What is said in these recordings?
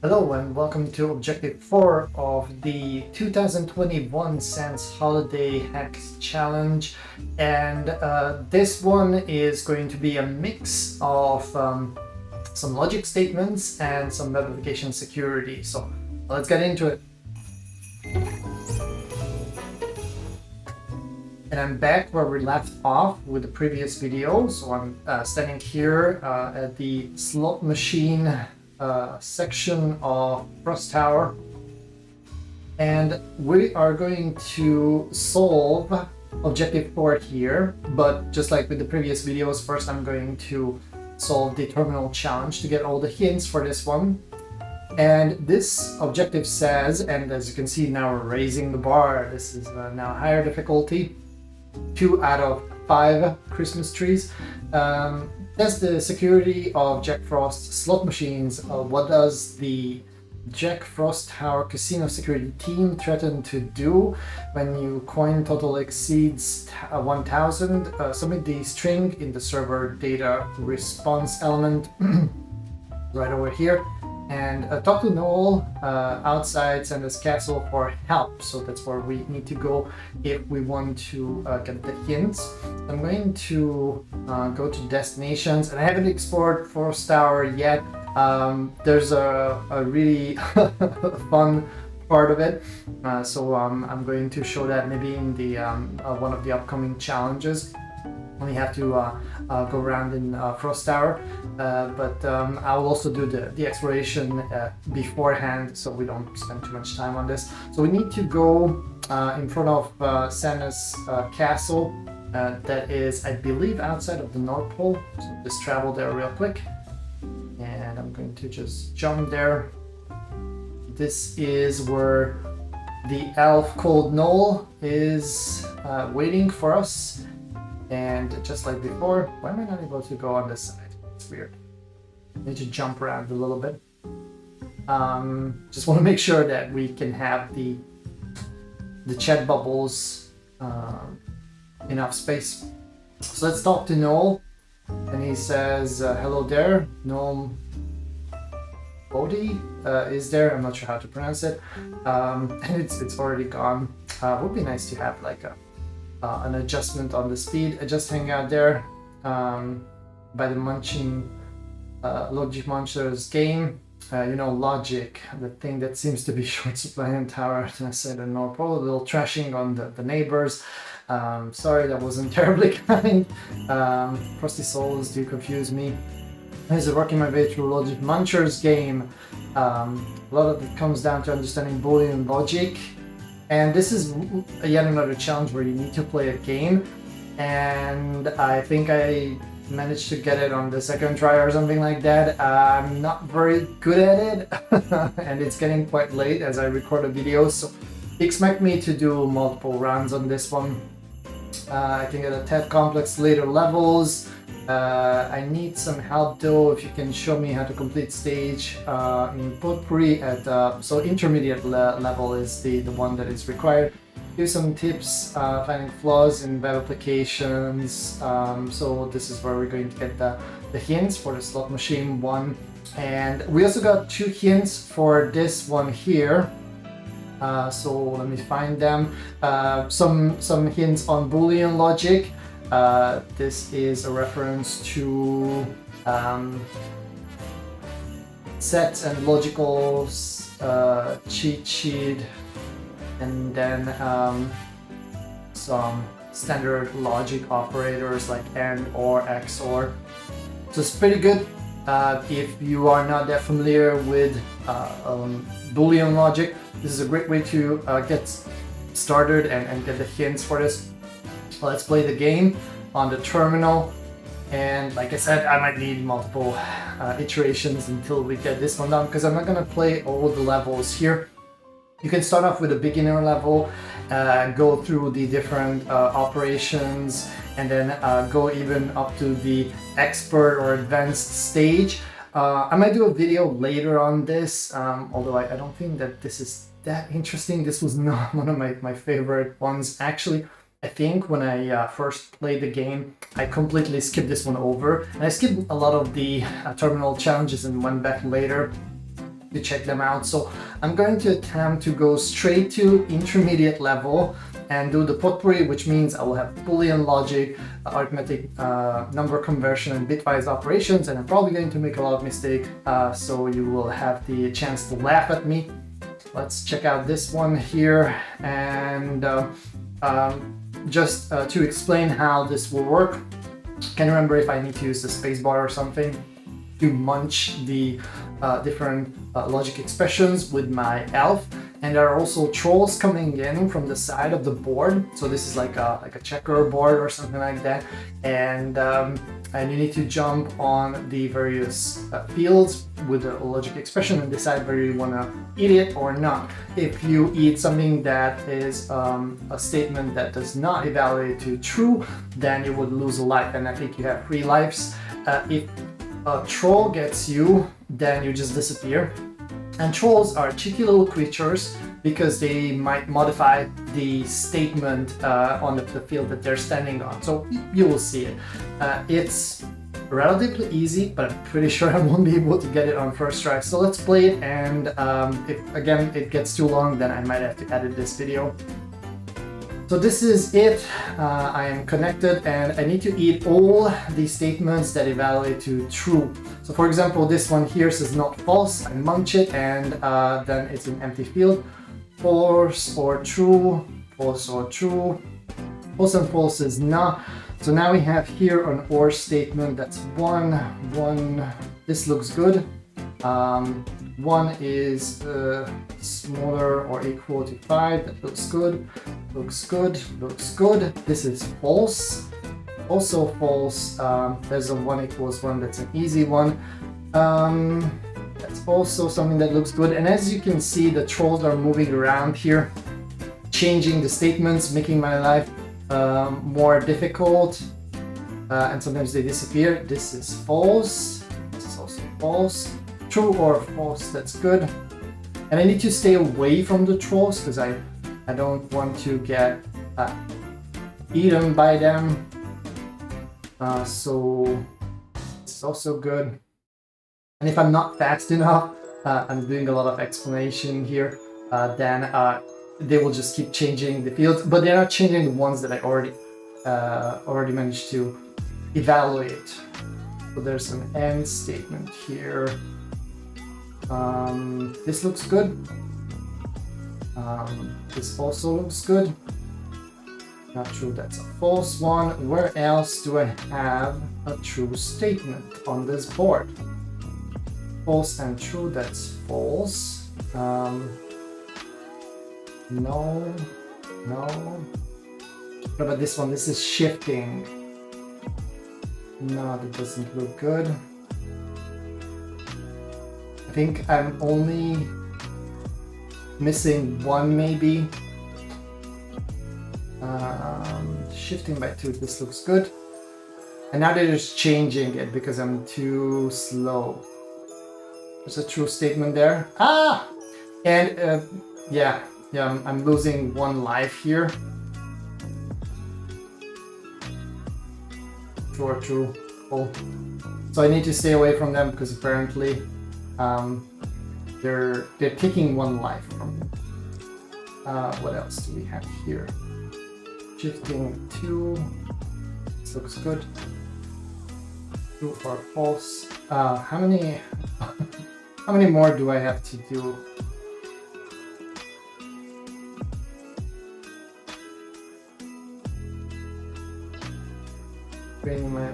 Hello and welcome to Objective 4 of the 2021 SANS Holiday Hacks Challenge. And this one is going to be a mix of some logic statements and some web application security. So let's get into it. And I'm back where we left off with the previous video. So I'm standing here at the slot machine section of Frost Tower, and we are going to solve Objective 4 here, but just like with the previous videos, first I'm going to solve the terminal challenge to get all the hints for this one. And this objective says, and as you can see now we're raising the bar, this is now higher difficulty, 2 out of 5 Christmas trees. Test the security of Jack Frost's slot machines. What does the Jack Frost Tower Casino security team threaten to do when your coin total exceeds 1000? Submit the string in the server data response element right over here. And talk to Noel outside SANS Castle for help. So that's where we need to go if we want to get the hints. I'm going to go to destinations, and I haven't explored Frost Tower yet. There's a really fun part of it. So I'm going to show that maybe in the one of the upcoming challenges. We have to go around in Frost Tower, but I will also do the exploration beforehand, so we don't spend too much time on this. So we need to go in front of SANS Castle, that is, I believe, outside of the North Pole. So just travel there real quick, and I'm going to just jump there. This is where the elf called Noel is waiting for us. And just like before, why am I not able to go on this side? It's weird. I need to jump around a little bit. Just want to make sure that we can have the chat bubbles enough space. So let's talk to Noel. And he says, hello there. Noel Bodhi is there. I'm not sure how to pronounce it. And it's already gone. Would be nice to have like an adjustment on the speed. I just hang out there by the Logic Munchers game. Logic, the thing that seems to be short supply in tower. I said a North Pole, a little trashing on the neighbors. Sorry, that wasn't terribly kind. Frosty Souls do confuse me. As I working my way through Logic Munchers game, a lot of it comes down to understanding Boolean logic. And this is yet another challenge where you need to play a game, and I think I managed to get it on the second try or something like that. I'm not very good at it, and it's getting quite late as I record a video, so expect me to do multiple rounds on this one. I can get a tad complex later levels. I need some help though, if you can show me how to complete stage in Potpourri at so intermediate level is the one that is required. Give some tips finding flaws in web applications. So this is where we're going to get the hints for the slot machine one, and we also got 2 hints for this one here. So let me find them. Some hints on Boolean logic. This is a reference to sets and logicals, cheat sheet, and then some standard logic operators like AND, OR, XOR. So it's pretty good. If you are not that familiar with Boolean logic, this is a great way to get started and get the hints for this. Let's play the game on the terminal, and like I said, I might need multiple iterations until we get this one done, because I'm not going to play all the levels here. You can start off with a beginner level, go through the different operations, and then go even up to the expert or advanced stage. I might do a video later on this, although I don't think that this is that interesting. This was not one of my favorite ones, actually. I think when I first played the game, I completely skipped this one over, and I skipped a lot of the terminal challenges and went back later. to check them out. So I'm going to attempt to go straight to intermediate level and do the potpourri, which means I will have Boolean logic, arithmetic number conversion, and bitwise operations, and I'm probably going to make a lot of mistakes, so you will have the chance to laugh at me. Let's check out this one here, and just to explain how this will work, can remember if I need to use the spacebar or something to munch the different logic expressions with my elf. And there are also trolls coming in from the side of the board. So this is like a checker board or something like that. And you need to jump on the various fields with the logic expression and decide whether you want to eat it or not. If you eat something that is a statement that does not evaluate to true, then you would lose a life. And I think you have 3 lives. If a troll gets you, then you just disappear. And trolls are cheeky little creatures because they might modify the statement on the field that they're standing on. So you will see it. It's relatively easy, but I'm pretty sure I won't be able to get it on first try. So let's play it, and if again it gets too long, then I might have to edit this video. So this is it. I am connected and I need to eat all the statements that evaluate to true. So for example, this one here says not false. I munch it and then it's an empty field. False or true, false or true. False and false is not. So now we have here an or statement that's 1, 1. This looks good. 1 is smaller or equal to 5. That looks good. Looks good. Looks good. This is false. Also false. There's a 1 equals 1. That's an easy one. That's also something that looks good. And as you can see, the trolls are moving around here, changing the statements, making my life more difficult. And sometimes they disappear. This is false. This is also false. True or false, that's good. And I need to stay away from the trolls because I don't want to get eaten by them. So it's also good. And if I'm not fast enough, I'm doing a lot of explanation here, then they will just keep changing the fields, but they're not changing the ones that I already managed to evaluate. So there's an end statement here. This looks good. This also looks good. Not true, that's a false one. Where else do I have a true statement on this board? False and true, that's false. No. What about this one? This is shifting. No, that doesn't look good. I think I'm only missing 1 maybe. Shifting by 2, this looks good. And now they're just changing it because I'm too slow. There's a true statement there. And yeah, I'm losing 1 life here. True or true. Oh. So I need to stay away from them because apparently they're taking 1 life from me. What else do we have here? Shifting 2. This looks good. True or false. How many more do I have to do?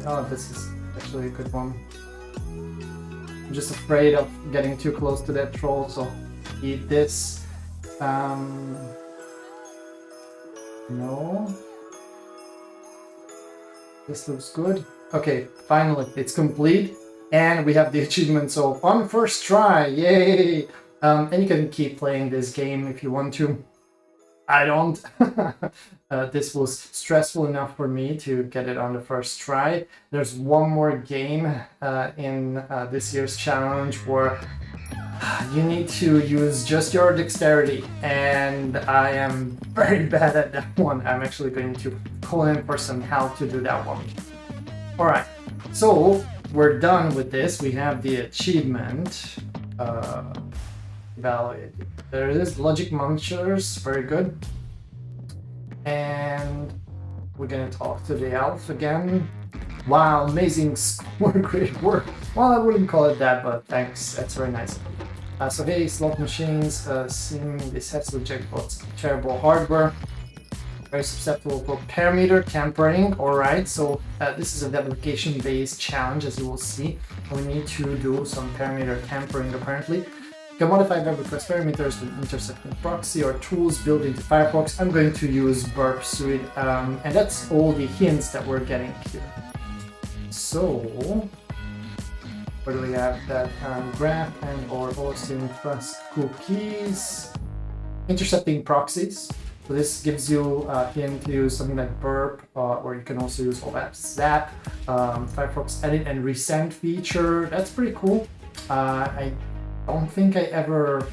Oh, this is actually a good one. I'm just afraid of getting too close to that troll, so eat this. No. This looks good. Okay, finally, it's complete. And we have the achievement, so on first try, yay! And you can keep playing this game if you want to. I don't. This was stressful enough for me to get it on the first try. There's one more game in this year's challenge where you need to use just your dexterity, and I am very bad at that one. I'm actually going to call in for some help to do that one. Alright, so we're done with this. We have the achievement. evaluate. There it is, logic munchers, very good. And we're gonna talk to the elf again. Wow, amazing score, great work. Well, I wouldn't call it that, but thanks, that's very nice. So hey, slot machines, seeing this has to reject what's terrible hardware. Very susceptible for parameter tampering. Alright, so this is a web application based challenge, as you will see. We need to do some parameter tampering apparently. You can modify web request parameters with intercepting proxy or tools built into Firefox. I'm going to use Burp Suite, and that's all the hints that we're getting here. So, where do we have that graph and or hosting trust cookies, intercepting proxies. So this gives you a hint to use something like Burp, or you can also use OAP Zap, Firefox Edit and Resend feature. That's pretty cool. I don't think I ever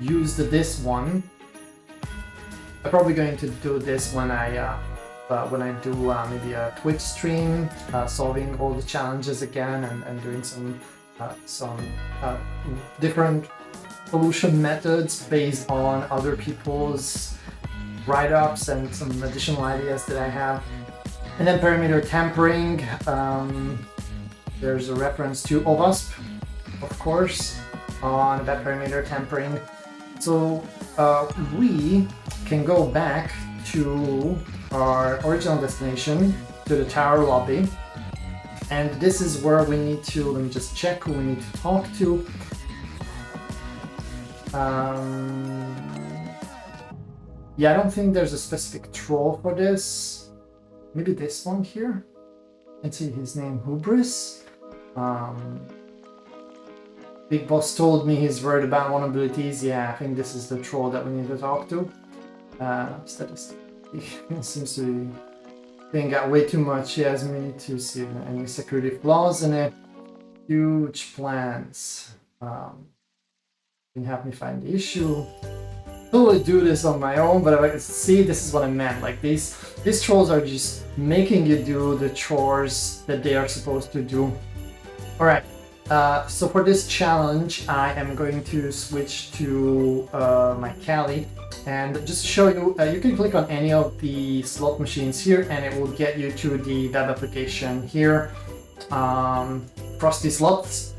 used this one. I'm probably going to do this when I do maybe a Twitch stream, solving all the challenges again and doing some different solution methods based on other people's write-ups and some additional ideas that I have. And then parameter tampering, there's a reference to OWASP, of course, on that parameter tampering. So we can go back to our original destination, to the tower lobby, and this is where we need to, let me just check who we need to talk to. Yeah, I don't think there's a specific troll for this. Maybe this one here. Let's see his name, Hubris. Big Boss told me he's worried about vulnerabilities. Yeah, I think this is the troll that we need to talk to. Statistic. He seems to be thinking out way too much. He has me to see any security flaws in it. Huge plans. Can help me find the issue. Totally do this on my own, but I see, this is what I meant. Like these trolls are just making you do the chores that they are supposed to do. All right. So for this challenge, I am going to switch to my Kali, and just to show you, you can click on any of the slot machines here, and it will get you to the web application here. Frosty Slots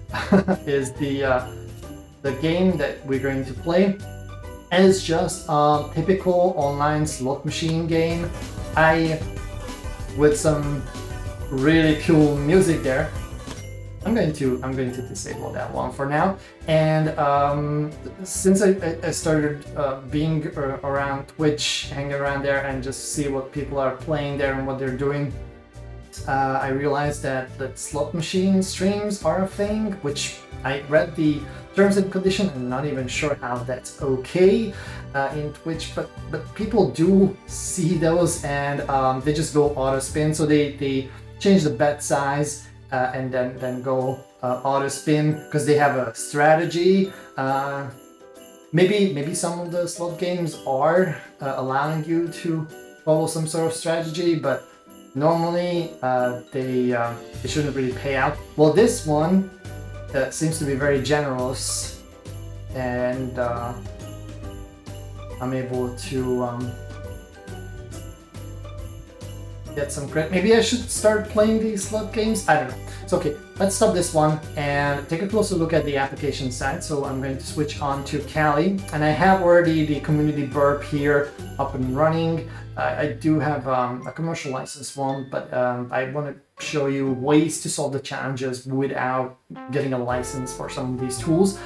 is the game that we're going to play. And it's just a typical online slot machine game. With some really cool music there. I'm going to disable that one for now. And since I started being around Twitch, hanging around there and just see what people are playing there and what they're doing, I realized that slot machine streams are a thing, which I read the terms and conditions. I'm not even sure how that's okay in Twitch, but people do see those, and they just go auto spin. So they change the bet size and then go auto spin because they have a strategy. Maybe some of the slot games are allowing you to follow some sort of strategy, but normally they shouldn't really pay out. Well, this one seems to be very generous, and I'm able to get some credit. Maybe I should start playing these slot games. I don't know. It's okay. Let's stop this one and take a closer look at the application side. So I'm going to switch on to Kali, and I have already the community burp here up and running. I do have a commercial license one, but I want to show you ways to solve the challenges without getting a license for some of these tools.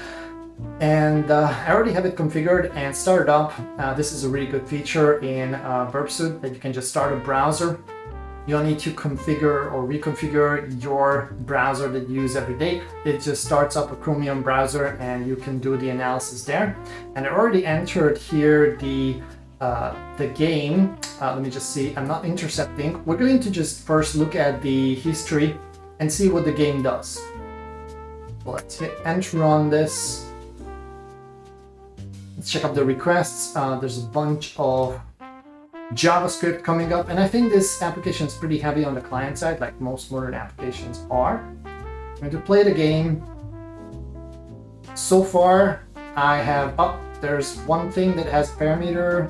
And I already have it configured and started up. This is a really good feature in Burp Suite that you can just start a browser. You don't need to configure or reconfigure your browser that you use every day. It just starts up a Chromium browser and you can do the analysis there. And I already entered here the game. Let me just see. I'm not intercepting. We're going to just first look at the history and see what the game does. So let's hit enter on this. Let's check out the requests. There's a bunch of JavaScript coming up, and I think this application is pretty heavy on the client side, like most modern applications are. I'm going to play the game, So far, I have, there's one thing that has parameter,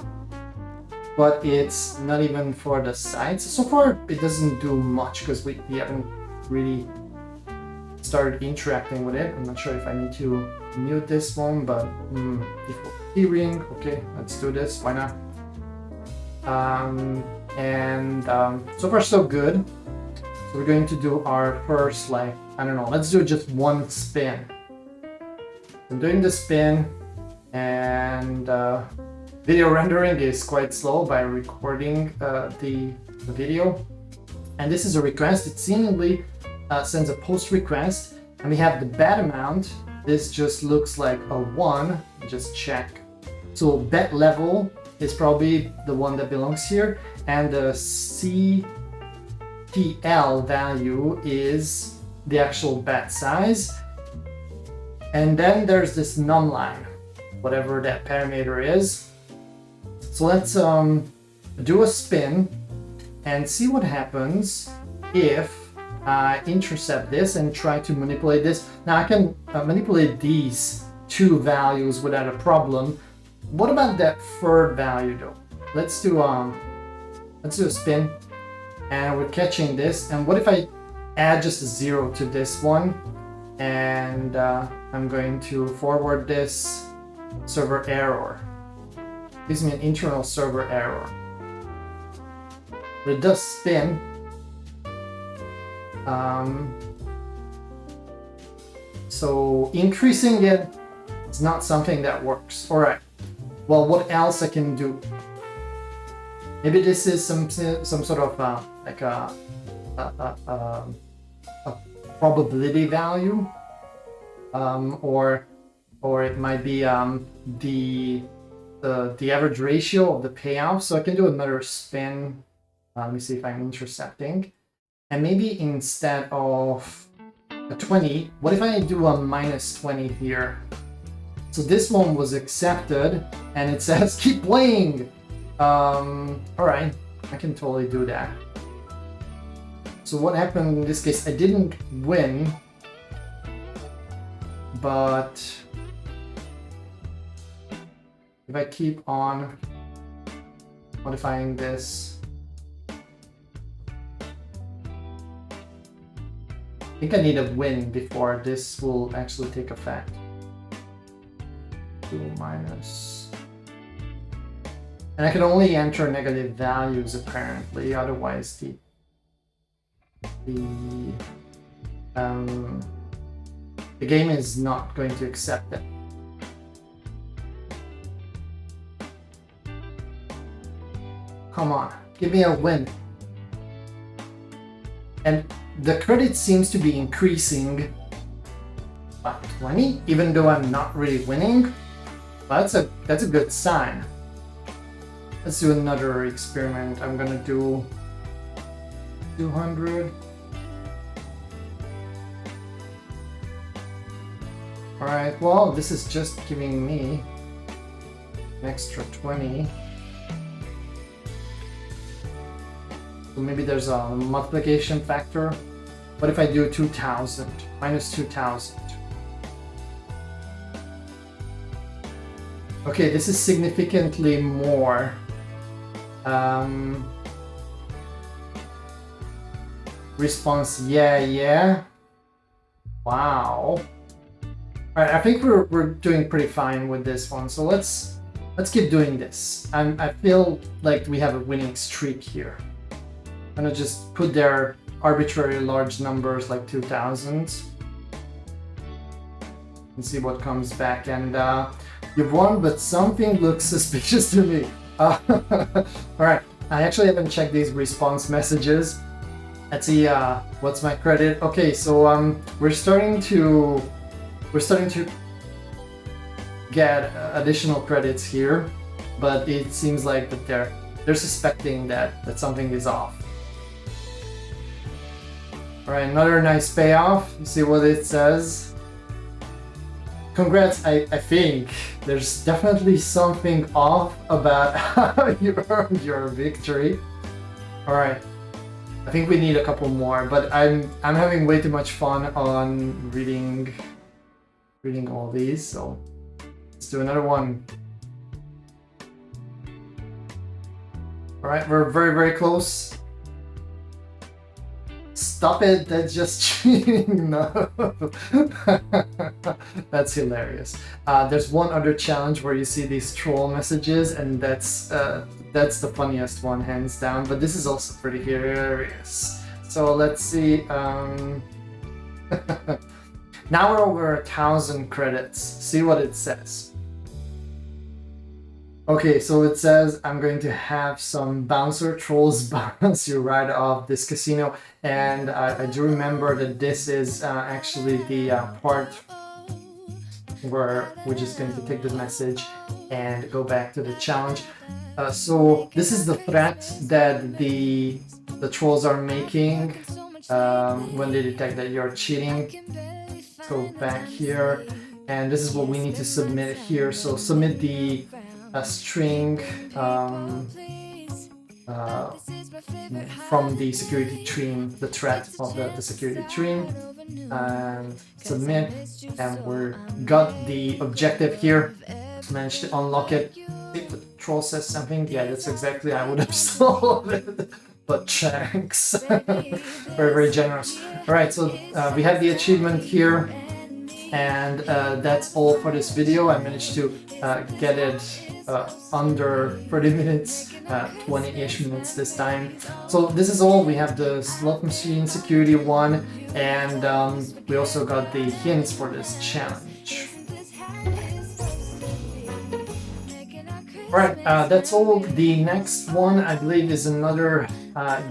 but it's not even for the sides. So far, it doesn't do much because we haven't really started interacting with it. I'm not sure if I need to mute this one, but default keyring. Okay, let's do this. Why not? So far so good. So we're going to do our first, like, I don't know, let's do just one spin. I'm doing the spin, and video rendering is quite slow by recording the video. And this is a request. It seemingly sends a post request, and we have the bet amount. This just looks like a 1. Just check. So bet level is probably the one that belongs here, and the CPL value is the actual bet size. And then there's this num line, whatever that parameter is. So let's do a spin and see what happens if I intercept this and try to manipulate this. Now I can manipulate these two values without a problem. What about that third value though? Let's do a spin, and we're catching this. And what if I add just a 0 to this one, and I'm going to forward this server error. Gives me an internal server error. But it does spin. So increasing it is not something that works. All right. Well, what else I can do? Maybe this is some sort of like a probability value, or it might be the average ratio of the payoff. So I can do another spin. Let me see if I'm intercepting. And maybe instead of a 20, what if I do a -20 here? So this one was accepted, and it says keep playing. All right, I can totally do that. So what happened in this case? I didn't win, but if I keep on modifying this, I think I need a win before this will actually take effect. 2 minus. And I can only enter negative values apparently, otherwise the game is not going to accept it. Come on, give me a win. And the credit seems to be increasing by 20, even though I'm not really winning. But that's a good sign. Let's do another experiment. I'm gonna do 200. All right, well, this is just giving me an extra 20. So maybe there's a multiplication factor. What if I do 2000 minus 2000? Okay, this is significantly more. Response, yeah. Wow. All right, I think we're doing pretty fine with this one. So let's keep doing this. I feel like we have a winning streak here. I'm gonna just put there arbitrary large numbers like 2000s and see what comes back. And you've won, but something looks suspicious to me. All right, I actually haven't checked these response messages. Let's see what's my credit. Okay, so we're starting to get additional credits here, but it seems like that they're suspecting that something is off. All right, another nice payoff. You see what it says. Congrats, I think there's definitely something off about how you earned your victory. All right, I think we need a couple more, but I'm having way too much fun on reading reading all these, so let's do another one. All right, we're very, very close. Stop it, that's just cheating. No. That's hilarious. There's one other challenge where you see these troll messages, and that's the funniest one, hands down, but this is also pretty hilarious. So let's see. Now we're over 1,000 credits. See what it says. Okay, so it says I'm going to have some bouncer trolls bounce you right off this casino, and I do remember that this is actually the part where we're just going to take the message and go back to the challenge. So this is the threat that the trolls are making when they detect that you're cheating. Go back here, and this is what we need to submit here. So submit the string from the security tree, the threat of the security tree, and submit, and we're got the objective here. Managed to unlock it. If the troll says something, yeah, that's exactly I would have solved it. But thanks. Very, very generous. All right, so we have the achievement here, and that's all for this video. I managed to get it under 30 minutes, 20-ish minutes this time. So this is all. We have the slot machine security one, and we also got the hints for this challenge. Alright, that's all. The next one, I believe, is another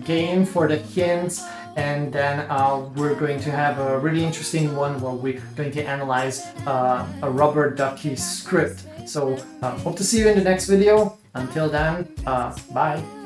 game for the hints, and then we're going to have a really interesting one where we're going to analyze a rubber ducky script. So hope to see you in the next video. Until then, bye.